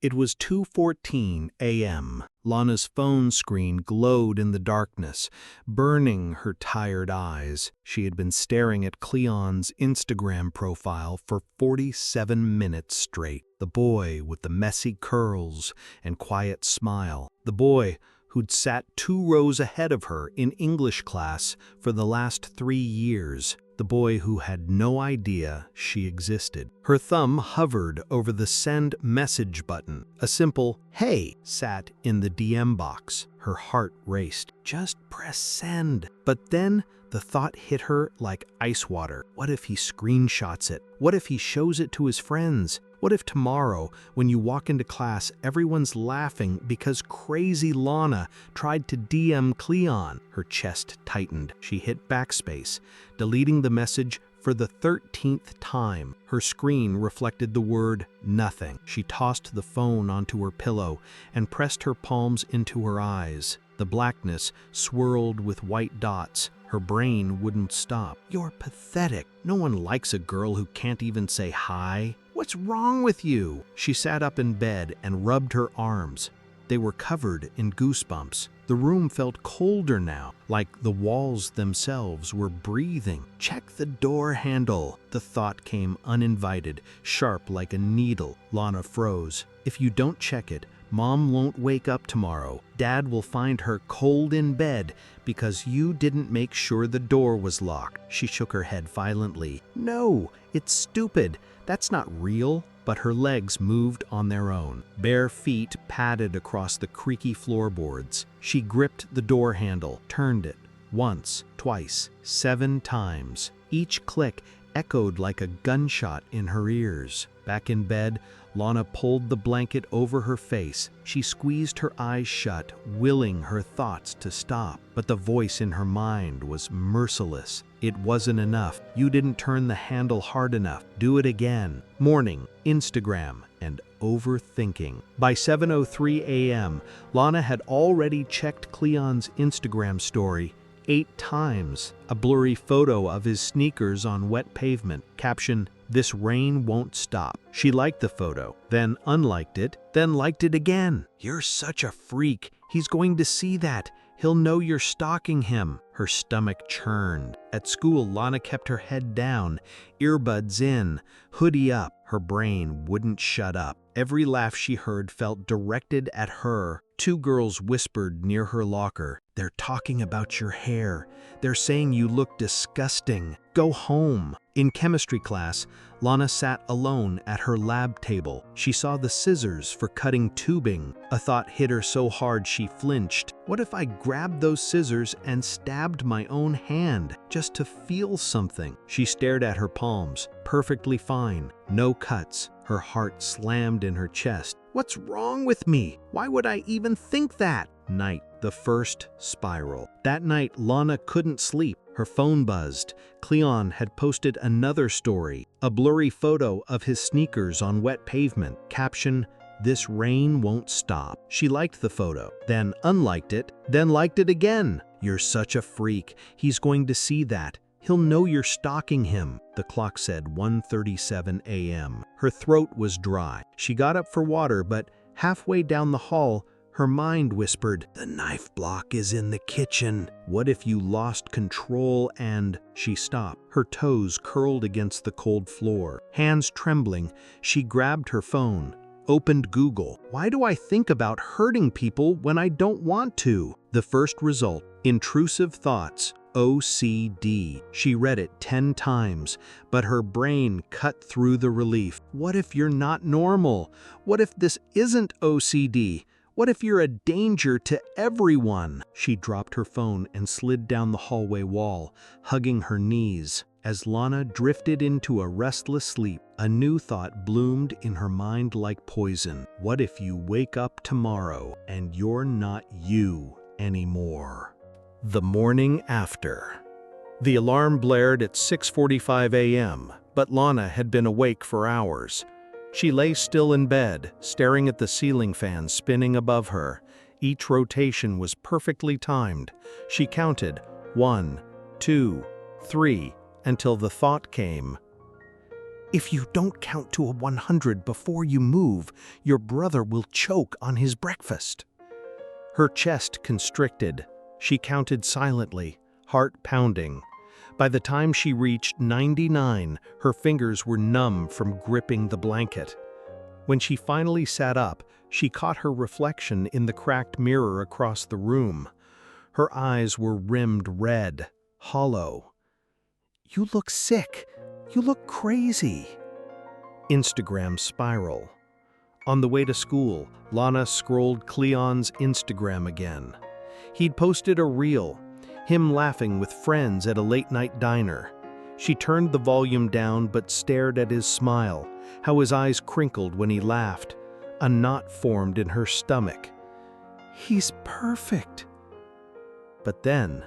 It was 2:14 a.m. Lana's phone screen glowed in the darkness, burning her tired eyes. She had been staring at Cleon's Instagram profile for 47 minutes straight. The boy with the messy curls and quiet smile. The boy who'd sat 2 rows ahead of her in English class for the last 3 years. The boy who had no idea she existed. Her thumb hovered over the send message button. A simple "Hey" sat in the DM box. Her heart raced. Just press send. But then the thought hit her like ice water. What if he screenshots it? What if he shows it to his friends? What if tomorrow, when you walk into class, everyone's laughing because crazy Lana tried to DM Cleon? Her chest tightened. She hit backspace, deleting the message for the 13th time. Her screen reflected the word nothing. She tossed the phone onto her pillow and pressed her palms into her eyes. The blackness swirled with white dots. Her brain wouldn't stop. You're pathetic. No one likes a girl who can't even say hi. What's wrong with you? She sat up in bed and rubbed her arms. They were covered in goosebumps. The room felt colder now, like the walls themselves were breathing. Check the door handle. The thought came uninvited, sharp like a needle. Lana froze. If you don't check it, Mom won't wake up tomorrow. Dad will find her cold in bed because you didn't make sure the door was locked. She shook her head violently. No, it's stupid. That's not real. But her legs moved on their own. Bare feet padded across the creaky floorboards. She gripped the door handle, turned it. Once, twice, 7 times. Each click echoed like a gunshot in her ears. Back in bed, Lana pulled the blanket over her face. She squeezed her eyes shut, willing her thoughts to stop. But the voice in her mind was merciless. It wasn't enough. You didn't turn the handle hard enough. Do it again. Morning, Instagram, and overthinking. By 7:03 a.m., Lana had already checked Cleon's Instagram story 8 times. A blurry photo of his sneakers on wet pavement. Caption, "This rain won't stop." She liked the photo, then unliked it, then liked it again. You're such a freak. He's going to see that. He'll know you're stalking him. Her stomach churned. At school, Lana kept her head down, earbuds in, hoodie up. Her brain wouldn't shut up. Every laugh she heard felt directed at her. 2 girls whispered near her locker. They're talking about your hair. They're saying you look disgusting. Go home. In chemistry class, Lana sat alone at her lab table. She saw the scissors for cutting tubing. A thought hit her so hard she flinched. What if I grabbed those scissors and stabbed my own hand just to feel something? She stared at her palms. Perfectly fine. No cuts. Her heart slammed in her chest. What's wrong with me? Why would I even think that? Night. The first spiral. That night, Lana couldn't sleep. Her phone buzzed. Cleon had posted another story, a blurry photo of his sneakers on wet pavement. Caption, "This rain won't stop." She liked the photo, then unliked it, then liked it again. You're such a freak. He's going to see that. He'll know you're stalking him. The clock said 1:37 a.m. Her throat was dry. She got up for water, but halfway down the hall, her mind whispered, "The knife block is in the kitchen. What if you lost control and—" She stopped. Her toes curled against the cold floor. Hands trembling, she grabbed her phone, opened Google. Why do I think about hurting people when I don't want to? The first result, intrusive thoughts. OCD. She read it 10 times, but her brain cut through the relief. What if you're not normal? What if this isn't OCD? What if you're a danger to everyone? She dropped her phone and slid down the hallway wall, hugging her knees. As Lana drifted into a restless sleep, a new thought bloomed in her mind like poison. What if you wake up tomorrow and you're not you anymore? The morning after. The alarm blared at 6:45 a.m., but Lana had been awake for hours. She lay still in bed, staring at the ceiling fan spinning above her. Each rotation was perfectly timed. She counted 1, 2, 3, until the thought came, If you don't count to 100 before you move, your brother will choke on his breakfast." Her chest constricted. She counted silently, heart pounding. By the time she reached 99, her fingers were numb from gripping the blanket. When she finally sat up, she caught her reflection in the cracked mirror across the room. Her eyes were rimmed red, hollow. "You look sick. You look crazy." Instagram spiral. On the way to school, Lana scrolled Cleon's Instagram again. He'd posted a reel, him laughing with friends at a late-night diner. She turned the volume down but stared at his smile, how his eyes crinkled when he laughed. A knot formed in her stomach. "He's perfect." But then,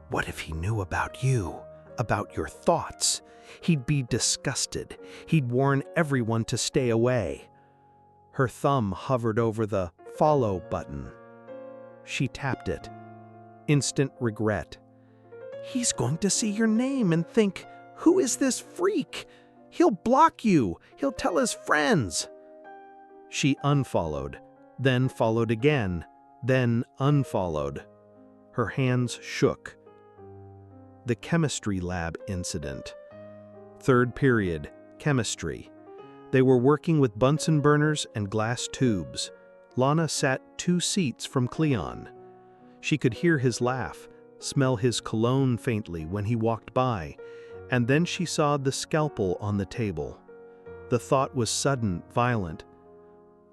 what if he knew about you, about your thoughts? He'd be disgusted. He'd warn everyone to stay away. Her thumb hovered over the follow button. She tapped it. Instant regret. He's going to see your name and think, "Who is this freak?" He'll block you. He'll tell his friends. She unfollowed, then followed again, then unfollowed. Her hands shook. The chemistry lab incident. Third period, chemistry. They were working with Bunsen burners and glass tubes. Lana sat 2 seats from Cleon. She could hear his laugh, smell his cologne faintly when he walked by, and then she saw the scalpel on the table. The thought was sudden, violent.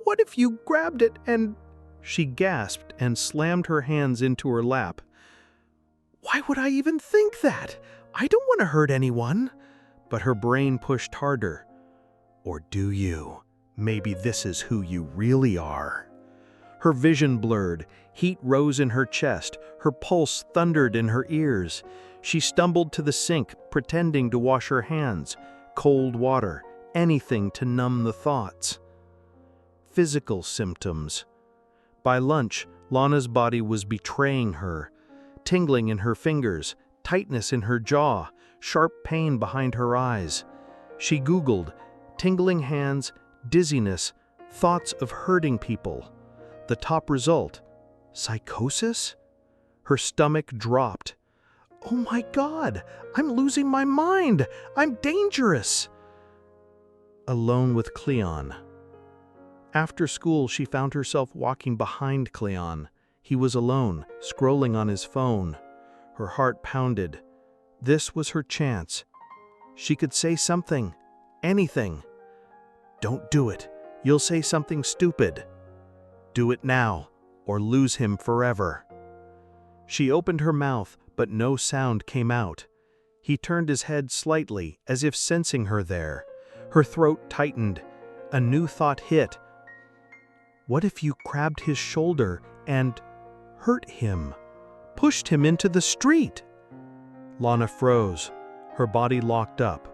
"What if you grabbed it and—" She gasped and slammed her hands into her lap. "Why would I even think that? I don't want to hurt anyone." But her brain pushed harder. Or do you? Maybe this is who you really are. Her vision blurred, heat rose in her chest, her pulse thundered in her ears. She stumbled to the sink, pretending to wash her hands. Cold water, anything to numb the thoughts. Physical symptoms. By lunch, Lana's body was betraying her. Tingling in her fingers, tightness in her jaw, sharp pain behind her eyes. She Googled, tingling hands, dizziness, thoughts of hurting people. The top result, psychosis? Her stomach dropped. "Oh my God, I'm losing my mind. I'm dangerous." Alone with Cleon. After school, she found herself walking behind Cleon. He was alone, scrolling on his phone. Her heart pounded. This was her chance. She could say something, anything. "Don't do it. You'll say something stupid." "Do it now, or lose him forever." She opened her mouth, but no sound came out. He turned his head slightly, as if sensing her there. Her throat tightened. A new thought hit. What if you grabbed his shoulder and hurt him? Pushed him into the street? Lana froze. Her body locked up.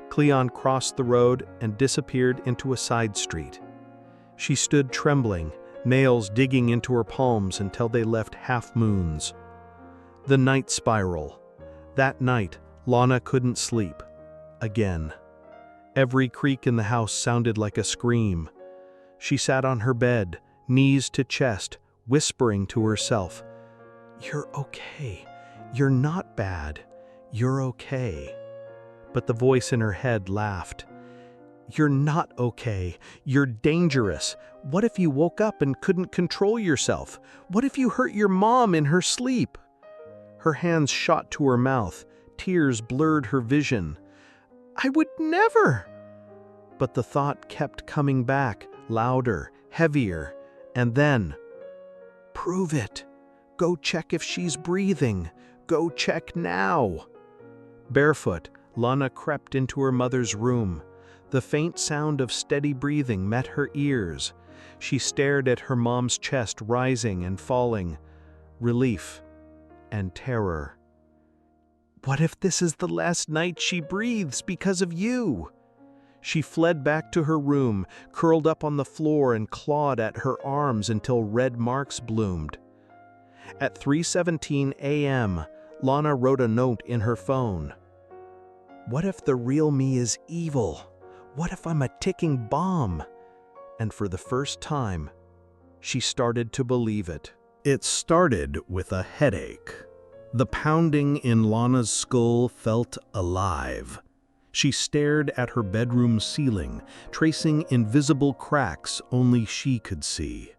Cleon crossed the road and disappeared into a side street. She stood trembling, nails digging into her palms until they left half moons. The night spiral. That night, Lana couldn't sleep. Again. Every creak in the house sounded like a scream. She sat on her bed, knees to chest, whispering to herself, "You're okay. You're not bad. You're okay." But the voice in her head laughed. "You're not okay. You're dangerous. What if you woke up and couldn't control yourself? What if you hurt your mom in her sleep?" Her hands shot to her mouth. Tears blurred her vision. "I would never!" But the thought kept coming back, louder, heavier, and then, "Prove it. Go check if she's breathing. Go check now." Barefoot, Lana crept into her mother's room. The faint sound of steady breathing met her ears. She stared at her mom's chest rising and falling. Relief and terror. What if this is the last night she breathes because of you? She fled back to her room, curled up on the floor and clawed at her arms until red marks bloomed. At 3:17 a.m., Lana wrote a note in her phone. What if the real me is evil? What if I'm a ticking bomb? And for the first time, she started to believe it. It started with a headache. The pounding in Lana's skull felt alive. She stared at her bedroom ceiling, tracing invisible cracks only she could see.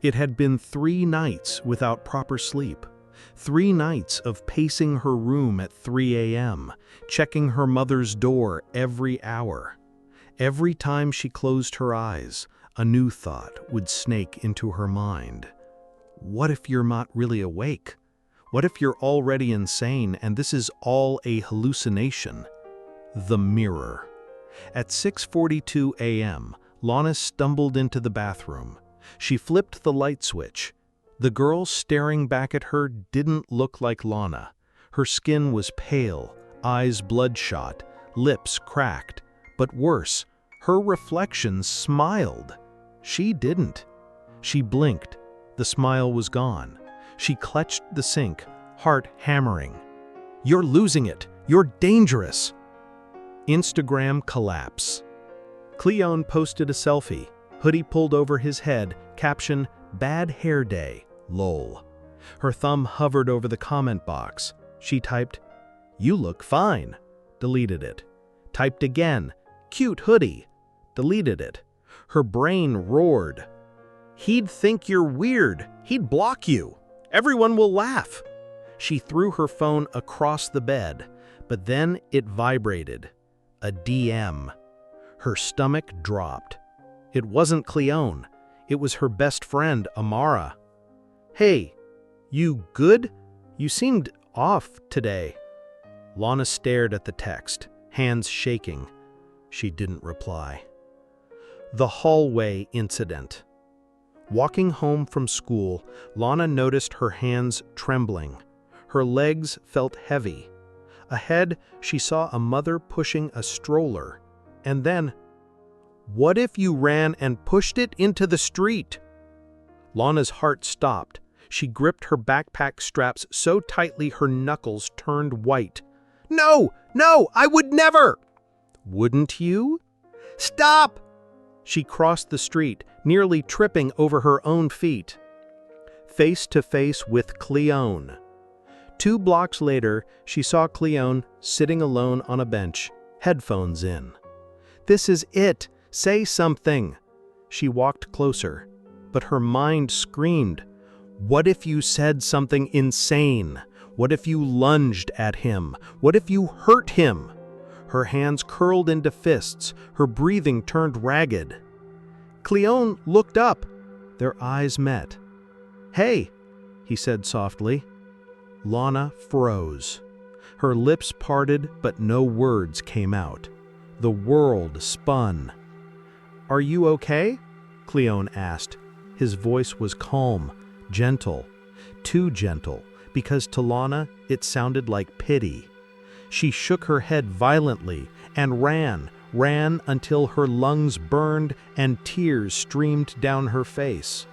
It had been 3 nights without proper sleep. 3 nights of pacing her room at 3 a.m., checking her mother's door every hour. Every time she closed her eyes, a new thought would snake into her mind. What if you're not really awake? What if you're already insane and this is all a hallucination? The mirror. At 6:42 a.m., Lana stumbled into the bathroom. She flipped the light switch. The girl staring back at her didn't look like Lana. Her skin was pale, eyes bloodshot, lips cracked. But worse, her reflection smiled. She didn't. She blinked. The smile was gone. She clutched the sink, heart hammering. "You're losing it. You're dangerous." Instagram collapse. Cleone posted a selfie, hoodie pulled over his head, caption, "Bad hair day, lol." Her thumb hovered over the comment box. She typed, "You look fine." Deleted it. Typed again, "Cute hoodie." Deleted it. Her brain roared. "He'd think you're weird. He'd block you. Everyone will laugh." She threw her phone across the bed, but then it vibrated. A DM. Her stomach dropped. It wasn't Cleone. It was her best friend, Amara. "Hey, you good? You seemed off today." Lana stared at the text, hands shaking. She didn't reply. The hallway incident. Walking home from school, Lana noticed her hands trembling. Her legs felt heavy. Ahead, she saw a mother pushing a stroller. And then, what if you ran and pushed it into the street? Lana's heart stopped. She gripped her backpack straps so tightly her knuckles turned white. "No! No! I would never!" "Wouldn't you?" "Stop!" She crossed the street, nearly tripping over her own feet. Face to face with Cleone. 2 blocks later, she saw Cleone sitting alone on a bench, headphones in. "This is it! Say something!" She walked closer, but her mind screamed, "What if you said something insane? What if you lunged at him? What if you hurt him?" Her hands curled into fists, her breathing turned ragged. Cleone looked up. Their eyes met. "Hey," he said softly. Lana froze. Her lips parted, but no words came out. The world spun. "Are you okay?" Cleone asked. His voice was calm, gentle. Too gentle, because to Lana it sounded like pity. She shook her head violently and ran until her lungs burned and tears streamed down her face.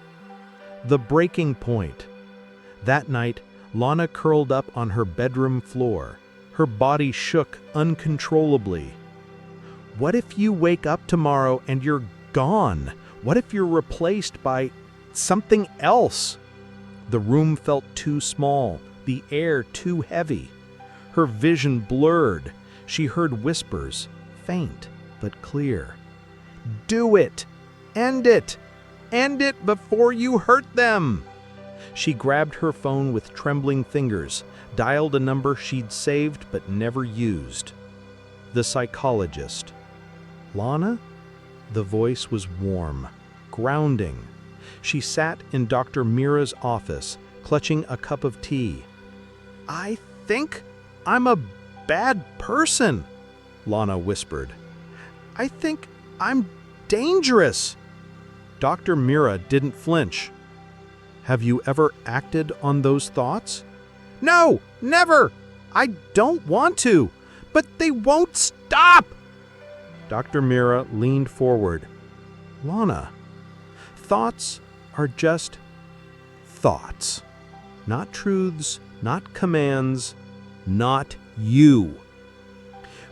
The breaking point. That night, Lana curled up on her bedroom floor. Her body shook uncontrollably. What if you wake up tomorrow and you're gone? What if you're replaced by something else? The room felt too small, the air too heavy. Her vision blurred. She heard whispers, faint but clear. "Do it! End it! End it before you hurt them!" She grabbed her phone with trembling fingers, dialed a number she'd saved but never used. The psychologist. "Lana?" The voice was warm, grounding. She sat in Dr. Mira's office, clutching a cup of tea. "I think I'm a bad person," Lana whispered. "I think I'm dangerous." Dr. Mira didn't flinch. "Have you ever acted on those thoughts?" "No, never! I don't want to, but they won't stop!" Dr. Mira leaned forward. "Lana, thoughts are just thoughts. Not truths, not commands, not you.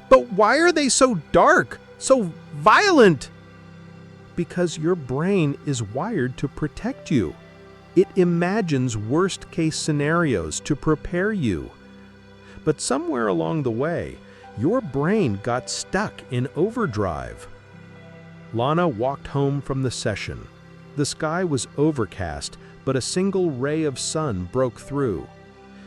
But why are they so dark, so violent? Because your brain is wired to protect you. It imagines worst-case scenarios to prepare you. But somewhere along the way, your brain got stuck in overdrive. Lana walked home from the session. The sky was overcast, but a single ray of sun broke through.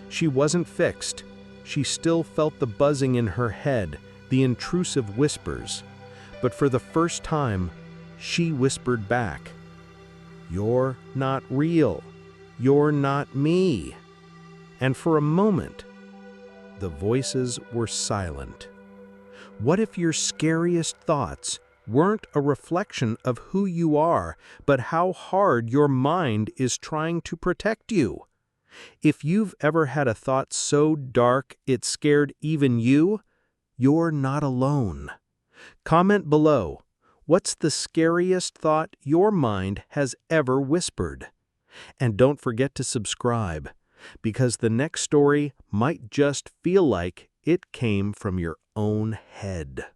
She wasn't fixed. She still felt the buzzing in her head, the intrusive whispers. But for the first time, she whispered back, "You're not real. You're not me." And for a moment, the voices were silent. What if your scariest thoughts weren't a reflection of who you are, but how hard your mind is trying to protect you? If you've ever had a thought so dark it scared even you, you're not alone. Comment below, what's the scariest thought your mind has ever whispered? And don't forget to subscribe, because the next story might just feel like it came from your own head.